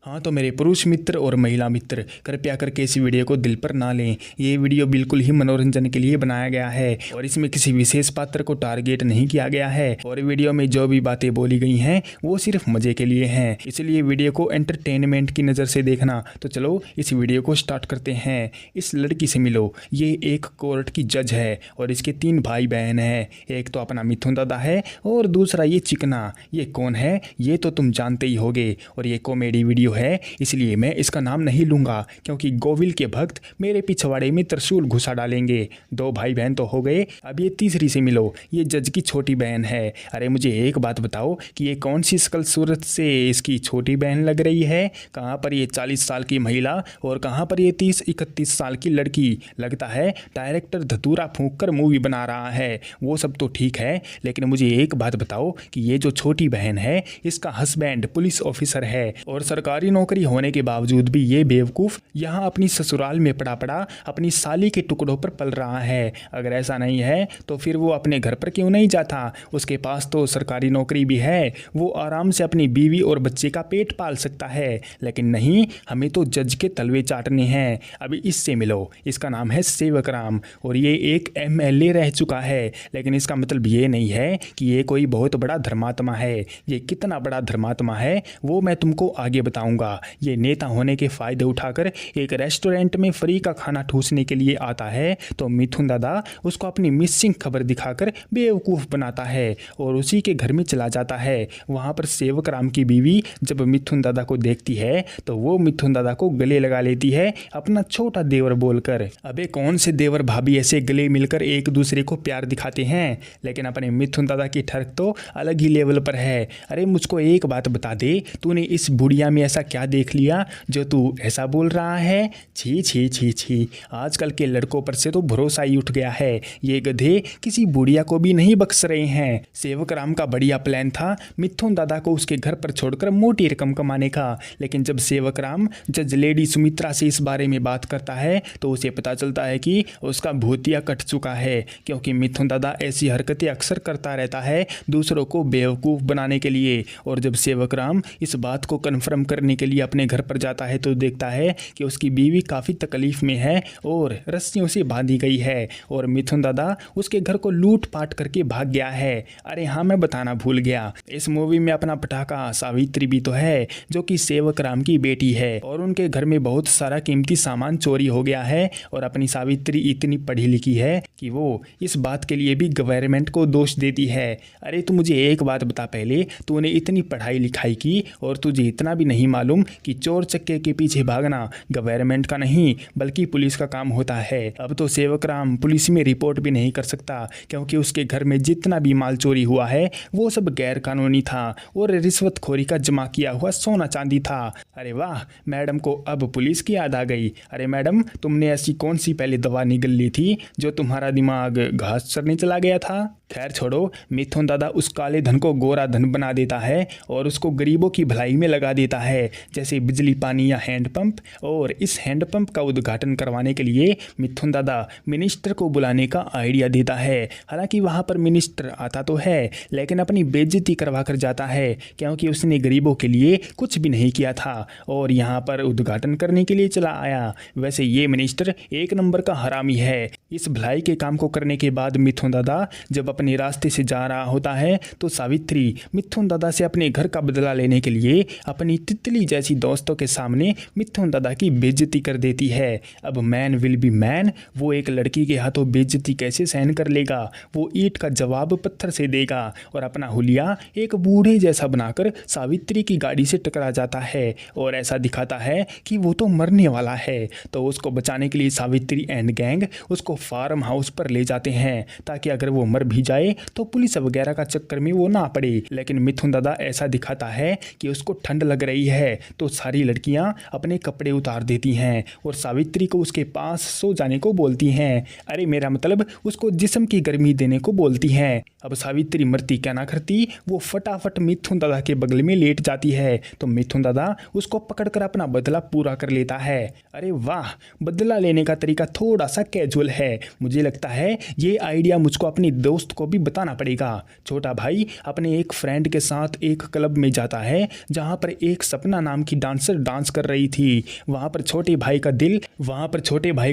हाँ तो मेरे पुरुष मित्र और महिला मित्र, कृपया करके इस वीडियो को दिल पर ना लें। ये वीडियो बिल्कुल ही मनोरंजन के लिए बनाया गया है और इसमें किसी विशेष पात्र को टारगेट नहीं किया गया है और वीडियो में जो भी बातें बोली गई हैं वो सिर्फ मजे के लिए हैं, इसलिए वीडियो को एंटरटेनमेंट की नज़र से देखना। तो चलो इस वीडियो को स्टार्ट करते हैं। इस लड़की से मिलो। ये एक कोर्ट की जज है और इसके 3 भाई बहन हैं। एक तो अपना मिथुन दादा है और दूसरा ये चिकना। ये कौन है ये तो तुम जानते ही होगे। और ये कॉमेडी वीडियो है, इसलिए मैं इसका नाम नहीं लूंगा क्योंकि गोविल के भक्त मेरे पिछवाड़े में त्रिशूल घुसा डालेंगे। 2 भाई बहन तो हो गए, अब ये तीसरी से मिलो। ये जज की छोटी बहन है। अरे मुझे एक बात बताओ कि ये कौन सी शकल सूरत से इसकी छोटी बहन लग रही है। कहाँ पर ये 40 साल की महिला और कहाँ पर ये 30-31 साल की लड़की। लगता है डायरेक्टर धतूरा फूंक कर मूवी बना रहा है। वो सब तो ठीक है, लेकिन मुझे एक बात बताओ कि ये जो छोटी बहन है इसका हस्बैंड पुलिस ऑफिसर है और सरकारी नौकरी होने के बावजूद भी ये बेवकूफ़ यहाँ अपनी ससुराल में पड़ा पड़ा अपनी साली के टुकड़ों पर पल रहा है। अगर ऐसा नहीं है तो फिर वो अपने घर पर क्यों नहीं जाता। उसके पास तो सरकारी नौकरी भी है, वो आराम से अपनी बीवी और बच्चे का पेट पाल सकता है। लेकिन नहीं, हमें तो जज के तलवे चाटने हैं। अभी इससे मिलो। इसका नाम है सेवक राम और ये एक MLA रह चुका है, लेकिन इसका मतलब ये नहीं है कि ये कोई बहुत बड़ा धर्मात्मा है। ये कितना बड़ा धर्मात्मा है वो मैं तुमको आगे बताऊंगा। ये नेता होने के फायदे उठाकर एक रेस्टोरेंट में फ्री का खाना ठूसने के लिए आता है तो मिथुन दादा उसको अपनी मिसिंग खबर दिखाकर बेवकूफ़ बनाता है और उसी के घर में चला जाता है। वहाँ पर सेवक राम की बीवी जब मिथुन दादा को देखती है तो वो मिथुन दादा को गले लगा लेती है अपना छोटा देवर बोलकर। अबे कौन से देवर भाभी ऐसे गले मिलकर एक दूसरे को प्यार दिखाते हैं, लेकिन अपने मिथुन दादा की ठरक तो अलग ही लेवल पर है। अरे मुझको एक बात बता दे, तूने इस बुढ़िया में ऐसा क्या देख लिया जो तू ऐसा बोल रहा है। छी छी छी छी, आजकल के लड़कों पर से तो भरोसा ही उठ गया है। ये गधे किसी बुढ़िया को भी नहीं बख्श रहे हैं। सेवक राम का बढ़िया प्लान था मिथुन दादा को उसके घर पर छोड़कर मोटी रकम कमाने का, लेकिन जब सेवक राम जज लेडी सुमित्रा से इस बारे में बात करता है तो उसे पता चलता है कि उसका भूतिया कट चुका है, क्योंकि मिथुन दादा ऐसी हरकतें अक्सर करता रहता है दूसरों को बेवकूफ़ बनाने के लिए। और जब सेवक राम इस बात को कन्फर्म करने के लिए अपने घर पर जाता है तो देखता है कि उसकी बीवी काफ़ी तकलीफ में है और रस्सियों से बांधी गई है और मिथुन दादा उसके घर को लूट पाट करके भाग गया है। अरे हाँ, मैं बताना भूल गया, इस मूवी में अपना पटाखा सावित्री भी तो है जो कि सेवक राम की बेटी है और उनके घर में बहुत सारा कीमती सामान चोरी हो गया है और अपनी सावित्री इतनी पढ़ी लिखी है कि वो इस बात के लिए भी गवर्नमेंट को दोष देती है। अरे तू मुझे एक बात बता, पहले तूने इतनी पढ़ाई लिखाई की और तुझे इतना भी नहीं मालूम कि चोर चक्के के पीछे भागना गवर्नमेंट का नहीं बल्कि पुलिस का काम होता है। अब तो सेवक राम पुलिस में रिपोर्ट भी नहीं कर सकता क्योंकि उसके घर में जितना भी माल चोरी हुआ है वो सब गैर कानूनी था और रिश्वतखोरी का जमा किया हुआ सोना चांदी था। अरे वाह, मैडम को अब पुलिस की याद आ गई। अरे मैडम, तुमने ऐसी कौन सी पहले दवा निगल ली थी जो तुम्हारा दिमाग घास चरने चला गया था। खैर छोड़ो, मिथुन दादा उस काले धन को गोरा धन बना देता है और उसको गरीबों की भलाई में लगा देता है, जैसे बिजली पानी या हैंडपंप। और इस हैंडपंप का उद्घाटन करवाने के लिए मिथुन दादा मिनिस्टर को बुलाने का आइडिया देता है। हालांकि वहां पर मिनिस्टर आता तो है लेकिन अपनी बेइज्जती करवा कर जाता है क्योंकि उसने गरीबों के लिए कुछ भी नहीं किया था और यहाँ पर उद्घाटन करने के लिए चला आया। वैसे ये मिनिस्टर एक नंबर का हरामी है। इस भलाई के काम को करने के बाद मिथुन दादा जब अपने रास्ते से जा रहा होता है तो सावित्री मिथुन दादा से अपने घर का बदला लेने के लिए अपनी तितली जैसी दोस्तों के सामने मिथुन दादा की बेइज्जती कर देती है। अब मैन विल बी मैन, वो एक लड़की के हाथों बेइज्जती कैसे सहन कर लेगा। वो ईंट का जवाब पत्थर से देगा और अपना हुलिया एक बूढ़े जैसा बनाकर सावित्री की गाड़ी से टकरा जाता है और ऐसा दिखाता है कि वो तो मरने वाला है। तो उसको बचाने के लिए सावित्री एंड गैंग उसको फार्म हाउस पर ले जाते हैं ताकि अगर वो मर भी जाए तो पुलिस वगैरह का चक्कर में वो ना पड़े। लेकिन मिथुन दादा ऐसा दिखाता है कि उसको ठंड लग रही है तो सारी लड़कियां अपने कपड़े उतार देती हैं और सावित्री को उसके पास सो जाने को बोलती हैं। अरे मेरा मतलब उसको जिस्म की गर्मी देने को बोलती हैं। अब सावित्री मरती क्या ना करती, वो फटाफट मिथुन दादा के बगल में लेट जाती है तो मिथुन दादा उसको पकड़कर अपना बदला पूरा कर लेता है। अरे वाह, बदला लेने का तरीका थोड़ा सा कैजुअल है। मुझे लगता है ये आइडिया मुझको अपनी दोस्त आपको भी बताना पड़ेगा। छोटा भाई अपने एक फ्रेंड के साथ एक क्लब में जाता है जहाँ पर एक सपना नाम की डांसर डांस कर रही थी। वहाँ पर छोटे भाई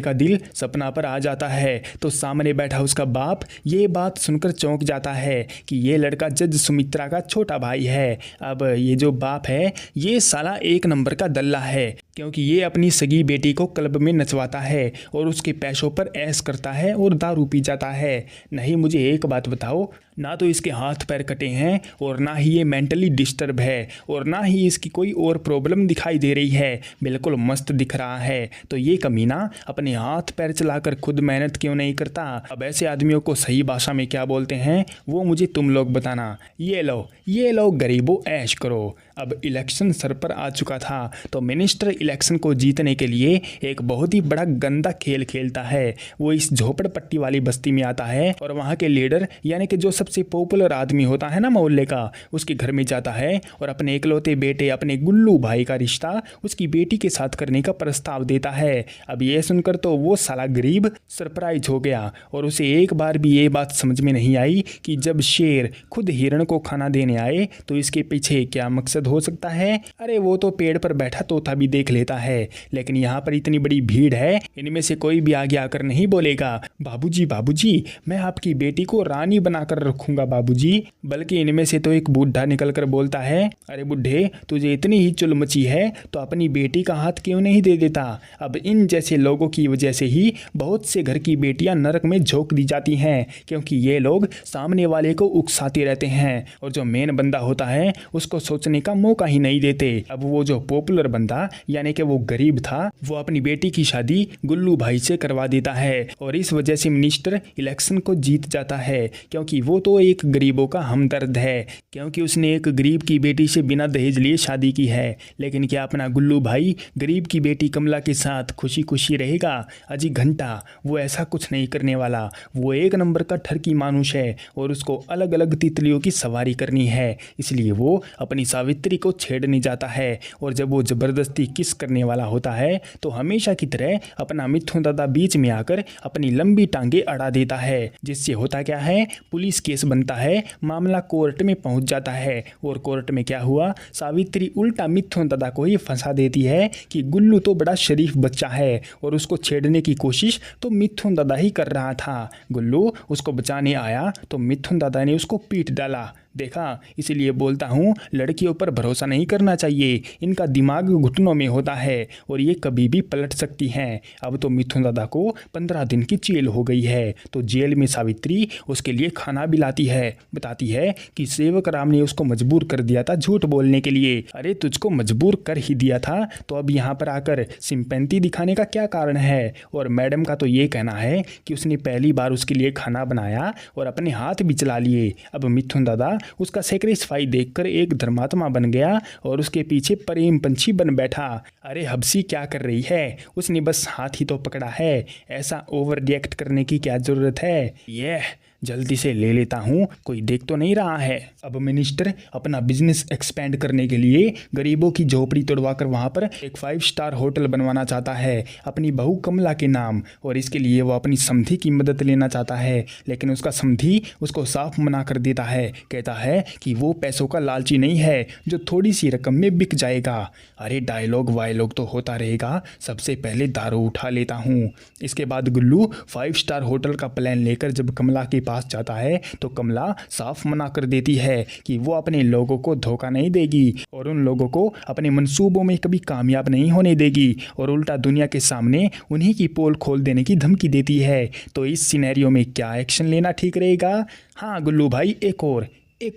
का दिल सपना पर आ जाता है। तो सामने बैठा उसका बाप ये बात सुनकर चौंक जाता है कि ये लड़का जज सुमित्रा का छोटा भाई है। अब ये जो बाप है ये साला एक नंबर का दल्ला है, क्योंकि ये अपनी सगी बेटी को क्लब में नचवाता है और उसके पैसों पर ऐश करता है और दारू पी जाता है। नहीं, मुझे एक बात बताओ, ना तो इसके हाथ पैर कटे हैं और ना ही ये मेंटली डिस्टर्ब है और ना ही इसकी कोई और प्रॉब्लम दिखाई दे रही है। बिल्कुल मस्त दिख रहा है। तो ये कमीना अपने हाथ पैर चलाकर खुद मेहनत क्यों नहीं करता? अब ऐसे आदमियों को सही भाषा में क्या बोलते हैं वो मुझे तुम लोग बताना। ये लो गरीबों ऐश करो। अब इलेक्शन सर पर आ चुका था तो मिनिस्टर इलेक्शन को जीतने के लिए एक बहुत ही बड़ा गंदा खेल खेलता है। वो इस झोपड़पट्टी वाली बस्ती में आता है और वहाँ के लीडर यानी कि जो सबसे पॉपुलर आदमी होता है ना मोहल्ले का, उसके घर में जाता है और अपने इकलौते बेटे अपने गुल्लू भाई का रिश्ता उसकी बेटी के साथ करने का प्रस्ताव देता है। अब ये सुनकर तो वो साला गरीब सरप्राइज हो गया और उसे एक बार भी ये बात समझ में नहीं आई कि जब शेर खुद हिरण को खाना देने आए तो इसके पीछे क्या मकसद हो सकता है। अरे वो तो पेड़ पर बैठा तोता भी देख लेता है, लेकिन यहाँ पर इतनी बड़ी भीड़ है, इनमें से कोई भी आगे आकर नहीं बोलेगा बाबूजी मैं आपकी बेटी को रानी बनाकर रखूंगा बाबूजी। बल्कि इनमें से तो एक बूढ़ा निकलकर बोलता है, अरे बुढ़े तुझे इतनी ही चुल मची है तो अपनी बेटी का हाथ क्यों नहीं दे देता। अब इन जैसे लोगों की वजह से ही बहुत से घर की बेटियां नरक में झोंक दी जाती हैं, क्योंकि ये लोग सामने वाले को उकसाते रहते हैं और जो मेन बंदा होता है उसको सोचने का मौका ही नहीं देते। अब वो जो पॉपुलर बंदा यानी कि वो गरीब था, वो अपनी बेटी की शादी गुल्लू भाई से करवा देता है और इस वजह से मिनिस्टर इलेक्शन को जीत जाता है, क्योंकि वो तो एक गरीबों का हमदर्द है, क्योंकि उसने एक गरीब की बेटी से बिना दहेज लिए शादी की है। लेकिन क्या अपना गुल्लू भाई गरीब की बेटी कमला के साथ खुशी खुशी रहेगा? अजी घंटा वो ऐसा कुछ नहीं करने वाला। वो एक नंबर का ठरकी मानुष है और उसको अलग अलग तितलियों की सवारी करनी है, इसलिए वो अपनी सावित्री को छेड़ने जाता है और जब वो जबरदस्ती किस करने वाला होता है तो हमेशा की तरह अपना मिथुन दादा बीच में आकर अपनी लंबी टांगे अड़ा देता है, जिससे होता क्या है, पुलिस केस बनता है, मामला कोर्ट में पहुंच जाता है और कोर्ट में क्या हुआ, सावित्री उल्टा मिथुन दादा को ही फंसा देती है कि गुल्लू तो बड़ा शरीफ बच्चा है और उसको छेड़ने की कोशिश तो मिथुन दादा ही कर रहा था। गुल्लू उसको बचाने आया तो मिथुन दादा ने उसको पीट डाला। देखा, इसीलिए बोलता हूँ लड़कियों पर भरोसा नहीं करना चाहिए, इनका दिमाग घुटनों में होता है और ये कभी भी पलट सकती हैं। अब तो मिथुन दादा को 15 दिन की जेल हो गई है, तो जेल में सावित्री उसके लिए खाना भी लाती है, बताती है कि सेवक राम ने उसको मजबूर कर दिया था झूठ बोलने के लिए। अरे तुझको मजबूर कर ही दिया था तो अब यहाँ पर आकर सिंपैथी दिखाने का क्या कारण है। और मैडम का तो ये कहना है कि उसने पहली बार उसके लिए खाना बनाया और अपने हाथ भी चला लिए। अब मिथुन दादा उसका सेक्रीफाई देखकर एक धर्मात्मा बन गया और उसके पीछे प्रेम पंछी बन बैठा। अरे हबसी क्या कर रही है, उसने बस हाथ ही तो पकड़ा है, ऐसा ओवर रिएक्ट करने की क्या जरूरत है। ये जल्दी से ले लेता हूँ, कोई देख तो नहीं रहा है। अब मिनिस्टर अपना बिजनेस एक्सपेंड करने के लिए गरीबों की झोपड़ी तोड़वाकर वहाँ पर एक 5 स्टार होटल बनवाना चाहता है अपनी बहू कमला के नाम, और इसके लिए वो अपनी समधी की मदद लेना चाहता है। लेकिन उसका समधी उसको साफ मना कर देता है, कहता है कि वो पैसों का लालची नहीं है जो थोड़ी सी रकम में बिक जाएगा। अरे डायलॉग वायलॉग तो होता रहेगा, सबसे पहले दारू उठा लेता हूँ। इसके बाद गुल्लू 5 स्टार होटल का प्लान लेकर जब कमला के पास जाता है तो कमला साफ मना कर देती है कि वो अपने लोगों को धोखा नहीं देगी और उन लोगों को अपने मंसूबों में कभी कामयाब नहीं होने देगी, और उल्टा दुनिया के सामने उन्हीं की पोल खोल देने की धमकी देती है। तो इस सिनेरियो में क्या एक्शन लेना ठीक रहेगा? हाँ गुल्लू भाई, एक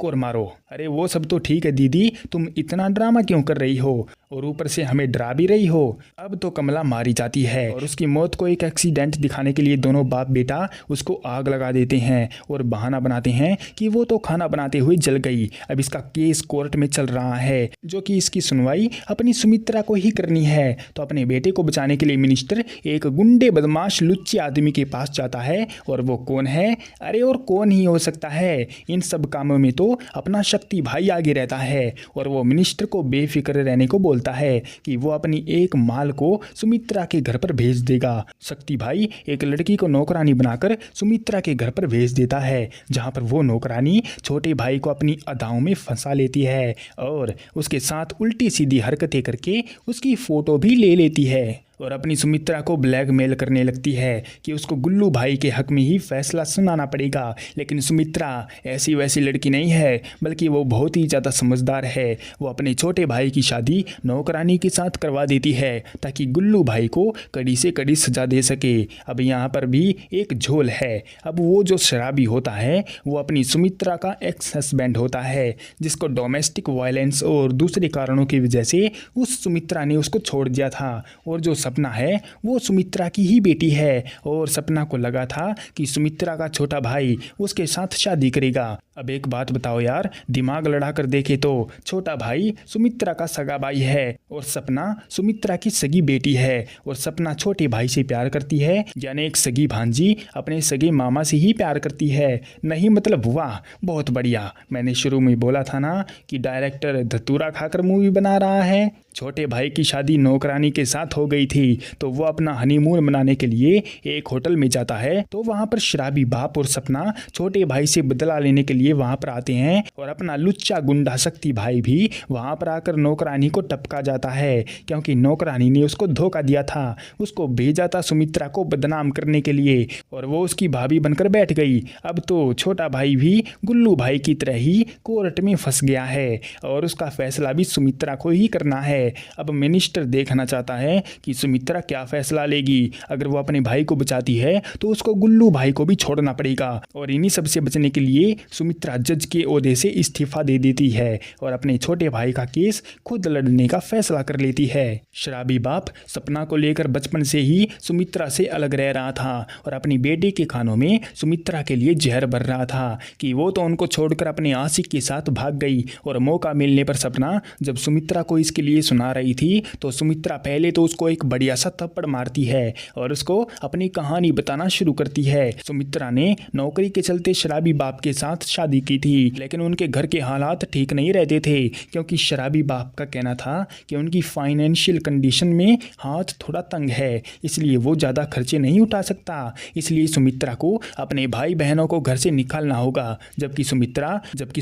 और मारो। अरे वो सब तो ठीक है दीदी, तुम इतना ड्रामा क्यों कर रही हो और ऊपर से हमें डरा भी रही हो। अब तो कमला मारी जाती है और उसकी मौत को एक एक्सीडेंट दिखाने के लिए दोनों बाप बेटा उसको आग लगा देते हैं और बहाना बनाते हैं कि वो तो खाना बनाते हुए जल गई। अब इसका केस कोर्ट में चल रहा है, जो कि इसकी सुनवाई अपनी सुमित्रा को ही करनी है। तो अपने बेटे को बचाने के लिए मिनिस्टर एक गुंडे बदमाश लुच्चे आदमी के पास जाता है, और वो कौन है? अरे और कौन ही हो सकता है, इन सब कामों में तो अपना शक्ति भाई आगे रहता है, और वो मिनिस्टर को बेफिक्र रहने को बोलता बोलता है कि वो अपनी एक माल को सुमित्रा के घर पर भेज देगा। शक्ति भाई एक लड़की को नौकरानी बनाकर सुमित्रा के घर पर भेज देता है, जहां पर वो नौकरानी छोटे भाई को अपनी अदाओं में फंसा लेती है और उसके साथ उल्टी सीधी हरकतें करके उसकी फोटो भी ले लेती है और अपनी सुमित्रा को ब्लैकमेल करने लगती है कि उसको गुल्लू भाई के हक में ही फैसला सुनाना पड़ेगा। लेकिन सुमित्रा ऐसी वैसी लड़की नहीं है, बल्कि वो बहुत ही ज़्यादा समझदार है। वो अपने छोटे भाई की शादी नौकरानी के साथ करवा देती है ताकि गुल्लू भाई को कड़ी से कड़ी सजा दे सके। अब यहाँ पर भी एक झोल है। अब वो जो शराबी होता है वो अपनी सुमित्रा का एक्स हस्बैंड होता है, जिसको डोमेस्टिक वायलेंस और दूसरे कारणों की वजह से उस सुमित्रा ने उसको छोड़ दिया था। और जो सपना है वो सुमित्रा की ही बेटी है और सपना को लगा था कि सुमित्रा का छोटा भाई उसके साथ शादी करेगा। अब एक बात बताओ यार, दिमाग लड़ा कर देखे तो छोटा भाई सुमित्रा का सगा भाई है और सपना सुमित्रा की सगी बेटी है और सपना छोटे भाई से प्यार करती है, यानी एक सगी भांजी अपने सगे मामा से ही प्यार करती है। नहीं मतलब वाह, बहुत बढ़िया। मैंने शुरू में बोला था ना कि डायरेक्टर धतूरा खाकर मूवी बना रहा है। छोटे भाई की शादी नौकरानी के साथ हो गई थी तो वो अपना हनीमून मनाने के लिए एक होटल में जाता है, तो वहाँ पर शराबी बाप और सपना छोटे भाई से बदला लेने के लिए वहाँ पर आते हैं और अपना लुच्चा गुंडा शक्ति भाई भी वहाँ पर आकर नौकरानी को टपका जाता है, क्योंकि नौकरानी ने उसको धोखा दिया था। उसको भेजा था सुमित्रा को बदनाम करने के लिए और वो उसकी भाभी बनकर बैठ गई। अब तो छोटा भाई भी गुल्लू भाई की तरह ही कोर्ट में फंस गया है और उसका फैसला भी सुमित्रा को ही करना है। अब मिनिस्टर देखना चाहता है कि सुमित्रा क्या फैसला लेगी। अगर वो अपने भाई को बचाती है तो उसको गुल्लू भाई को भी छोड़ना पड़ेगा और इन्हीं सब से बचने के लिए सुमित्रा जज के ओहदे से इस्तीफा दे देती है और अपने छोटे भाई का केस खुद लड़ने का फैसला कर लेती है। शराबी बाप सपना को लेकर बचपन से ही सुमित्रा से अलग रह रहा था और अपनी बेटे के खानों में सुमित्रा के लिए जहर भर रहा था कि वो तो उनको छोड़कर अपने आशिक के साथ भाग गई। और मौका मिलने पर सपना जब सुमित्रा को इसके लिए सुना रही थी तो सुमित्रा पहले तो उसको एक बढ़िया सा थप्पड़ मारती है और उसको अपनी कहानी बताना शुरू करती है। सुमित्रा ने नौकरी के चलते शराबी बाप के साथ शादी की थी, लेकिन उनके घर के हालात ठीक नहीं रहते थे, क्योंकि शराबी बाप का कहना था कि उनकी फाइनेंशियल कंडीशन में हाथ थोड़ा तंग है, इसलिए वो ज़्यादा खर्चे नहीं उठा सकता। इसलिए सुमित्रा को अपने भाई बहनों को घर से निकालना होगा। जबकि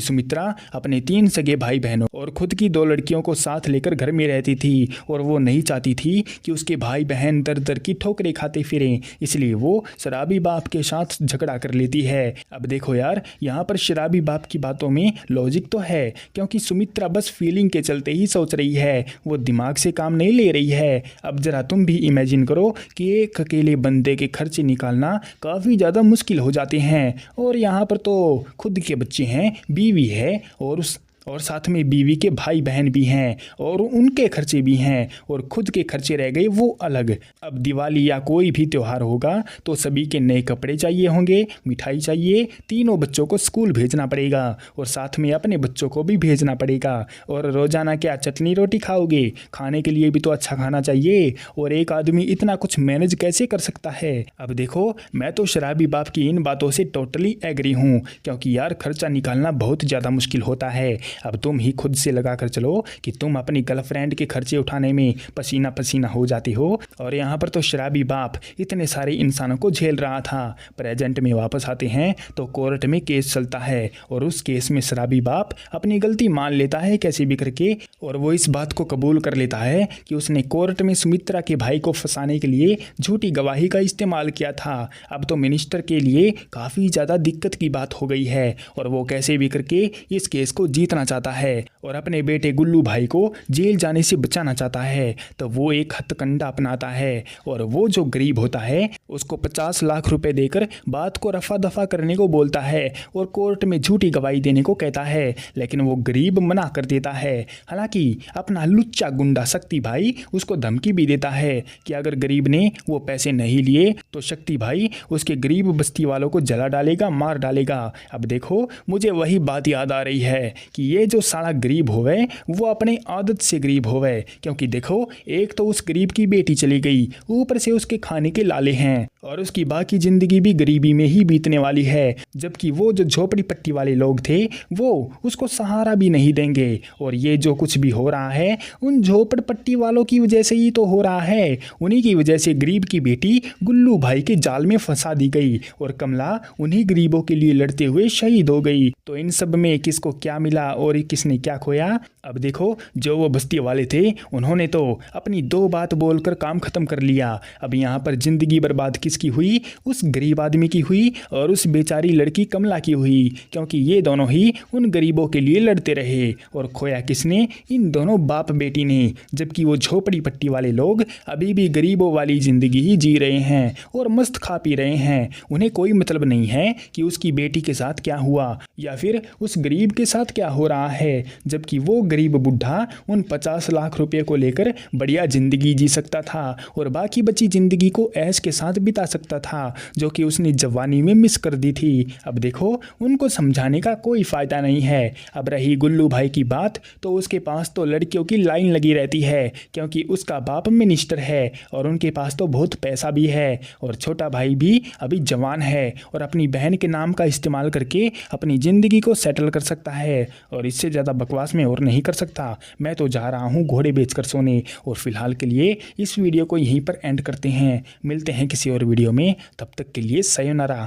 सुमित्रा अपने 3 सगे भाई बहनों और खुद की 2 लड़कियों को साथ लेकर घर में रहती थी और वो नहीं चाहती थी कि उसके भाई बहन दर दर की ठोकरें खाते फिरें, इसलिए वो शराबी बाप के साथ झगड़ा कर लेती है। अब देखो यार, यहाँ पर शराबी बाप की बातों में लॉजिक तो है, क्योंकि सुमित्रा बस फीलिंग के चलते ही सोच रही है, वो दिमाग से काम नहीं ले रही है। अब जरा तुम भी इमेजिन करो कि एक अकेले बंदे के खर्चे निकालना काफ़ी ज़्यादा मुश्किल हो जाते हैं और यहाँ पर तो खुद के बच्चे हैं, बीवी है और साथ में बीवी के भाई बहन भी हैं और उनके खर्चे भी हैं और खुद के खर्चे रह गए वो अलग। अब दिवाली या कोई भी त्यौहार होगा तो सभी के नए कपड़े चाहिए होंगे, मिठाई चाहिए, तीनों बच्चों को स्कूल भेजना पड़ेगा और साथ में अपने बच्चों को भी भेजना पड़ेगा। और रोज़ाना क्या चटनी रोटी खाओगे? खाने के लिए भी तो अच्छा खाना चाहिए और एक आदमी इतना कुछ मैनेज कैसे कर सकता है? अब देखो, मैं तो शराबी बाप की इन बातों से टोटली एग्री हूँ, क्योंकि यार खर्चा निकालना बहुत ज़्यादा मुश्किल होता है। अब तुम ही खुद से लगा कर चलो कि तुम अपनी गर्लफ्रेंड के खर्चे उठाने में पसीना पसीना हो जाती हो और यहाँ पर तो शराबी बाप इतने सारे इंसानों को झेल रहा था। प्रेजेंट में वापस आते हैं तो कोर्ट में केस चलता है और उस केस में शराबी बाप अपनी गलती मान लेता है कैसे भी करके, और वो इस बात को कबूल कर लेता है कि उसने कोर्ट में सुमित्रा के भाई को फंसाने के लिए झूठी गवाही का इस्तेमाल किया था। अब तो मिनिस्टर के लिए काफ़ी ज़्यादा दिक्कत की बात हो गई है और वो कैसे भी करके इस केस को जीतना चाहता है और अपने बेटे गुल्लू भाई को जेल जाने से बचाना चाहता है। तो वो एक हथकंडा अपनाता है और वो जो गरीब होता है उसको 50 लाख रुपए देकर बात को रफा दफा करने को बोलता है और कोर्ट में झूठी गवाही देने को कहता है, लेकिन वो गरीब मना कर देता है। हालांकि अपना लुच्चा गुंडा शक्ति भाई उसको धमकी भी देता है कि अगर गरीब ने वो पैसे नहीं लिए तो शक्ति भाई उसके गरीब बस्ती वालों को जला डालेगा, मार डालेगा। अब देखो, मुझे वही बात याद आ रही है कि ये जो साला गरीब होवे वो अपने आदत से गरीब होवे, क्योंकि देखो एक तो उस गरीब की बेटी चली गई, ऊपर से उसके खाने के लाले हैं और उसकी बाकी जिंदगी भी गरीबी में ही बीतने वाली है। जबकि वो जो झोपड़ी पट्टी वाले लोग थे वो उसको सहारा भी नहीं देंगे। और ये जो कुछ भी हो रहा है उन झोपड़ पट्टी वालों की वजह से ही तो हो रहा है। उन्हीं की वजह से गरीब की बेटी गुल्लू भाई के जाल में फंसा दी गई और कमला उन्हीं गरीबों के लिए लड़ते हुए शहीद हो गई। तो इन सब में किसको क्या मिला और किसने क्या खोया? अब देखो, जो वो बस्ती वाले थे उन्होंने तो अपनी दो बात बोलकर काम खत्म कर लिया। अब यहाँ पर जिंदगी बर्बाद किसकी हुई? उस गरीब आदमी की हुई और उस बेचारी लड़की कमला की हुई, क्योंकि ये दोनों ही उन गरीबों के लिए लड़ते रहे। और खोया किसने? इन दोनों बाप बेटी ने। जबकि वो झोपड़ी पट्टी वाले लोग अभी भी गरीबों वाली जिंदगी ही जी रहे हैं और मस्त खा पी रहे हैं। उन्हें कोई मतलब नहीं है कि उसकी बेटी के साथ क्या हुआ या फिर उस गरीब के साथ क्या हो रहा है। जबकि वो गरीब बुढ़ा उन 50 लाख रुपए को लेकर बढ़िया जिंदगी जी सकता था और बाकी बची जिंदगी को ऐश के साथ बिता सकता था, जो कि उसने जवानी में मिस कर दी थी। अब देखो, उनको समझाने का कोई फायदा नहीं है। अब रही गुल्लू भाई की बात, तो उसके पास तो लड़कियों की लाइन लगी रहती है, क्योंकि उसका बाप मिनिस्टर है और उनके पास तो बहुत पैसा भी है। और छोटा भाई भी अभी जवान है और अपनी बहन के नाम का इस्तेमाल करके अपनी ज़िंदगी को सेटल कर सकता है। और इससे ज़्यादा बकवास मैं और नहीं कर सकता। मैं तो जा रहा हूँ घोड़े बेचकर सोने। और फिलहाल के लिए इस वीडियो को यहीं पर एंड करते हैं। मिलते हैं किसी और वीडियो में, तब तक के लिए सयोनारा।